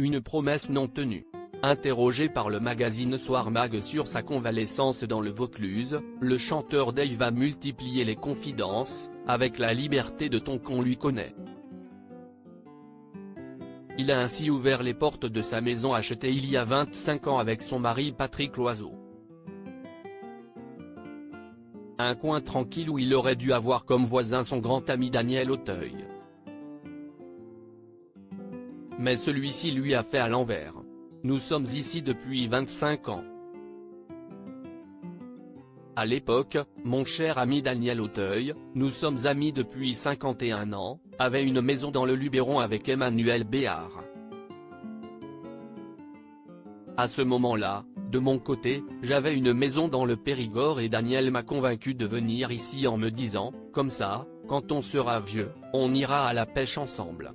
Une promesse non tenue. Interrogé par le magazine Soir Mag sur sa convalescence dans le Vaucluse, le chanteur Dave a multiplié les confidences, avec la liberté de ton qu'on lui connaît. Il a ainsi ouvert les portes de sa maison achetée il y a 25 ans avec son mari Patrick Loiseau. Un coin tranquille où il aurait dû avoir comme voisin son grand ami Daniel Auteuil. Mais celui-ci lui a fait à l'envers. Nous sommes ici depuis 25 ans. À l'époque, mon cher ami Daniel Auteuil, nous sommes amis depuis 51 ans, avait une maison dans le Luberon avec Emmanuel Béard. À ce moment-là, de mon côté, j'avais une maison dans le Périgord et Daniel m'a convaincu de venir ici en me disant, comme ça, quand on sera vieux, on ira à la pêche ensemble.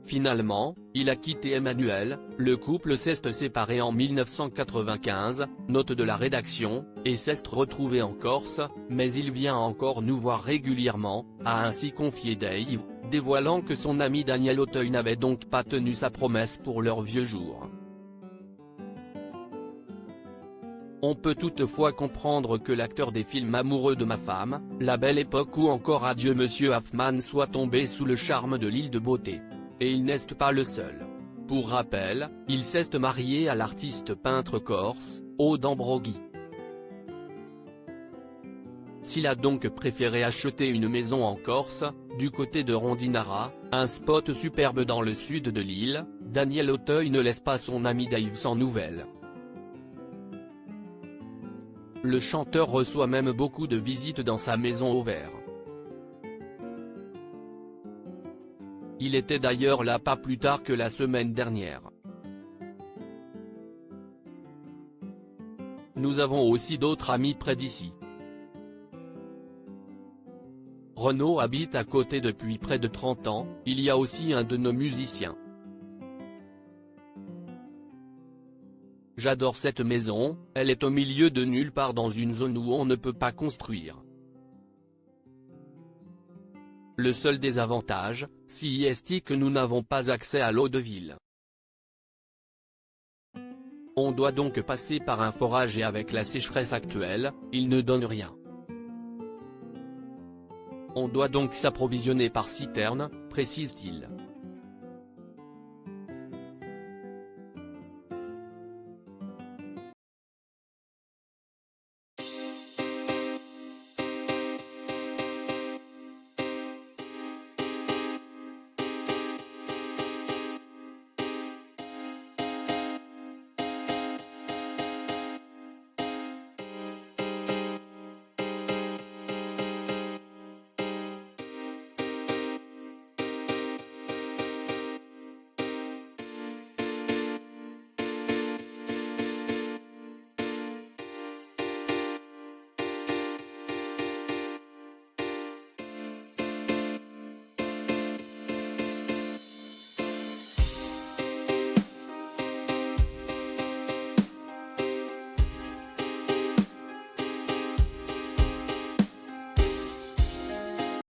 Finalement, il a quitté Emmanuel, le couple s'est séparé en 1995, note de la rédaction, et s'est retrouvé en Corse, mais il vient encore nous voir régulièrement, a ainsi confié Dave, dévoilant que son ami Daniel Auteuil n'avait donc pas tenu sa promesse pour leurs vieux jours. On peut toutefois comprendre que l'acteur des films Amoureux de ma femme, La Belle Époque ou encore Adieu Monsieur Hoffman soit tombé sous le charme de l'île de beauté. Et il n'est pas le seul. Pour rappel, il s'est marié à l'artiste peintre corse, Aude Ambroghi. S'il a donc préféré acheter une maison en Corse, du côté de Rondinara, un spot superbe dans le sud de l'île, Daniel Auteuil ne laisse pas son ami Dave sans nouvelles. Le chanteur reçoit même beaucoup de visites dans sa maison au vert. Il était d'ailleurs là pas plus tard que la semaine dernière. Nous avons aussi d'autres amis près d'ici. Renaud habite à côté depuis près de 30 ans, il y a aussi un de nos musiciens. J'adore cette maison, elle est au milieu de nulle part dans une zone où on ne peut pas construire. Le seul désavantage, si est que nous n'avons pas accès à l'eau de ville. On doit donc passer par un forage et avec la sécheresse actuelle, il ne donne rien. On doit donc s'approvisionner par citerne, précise-t-il.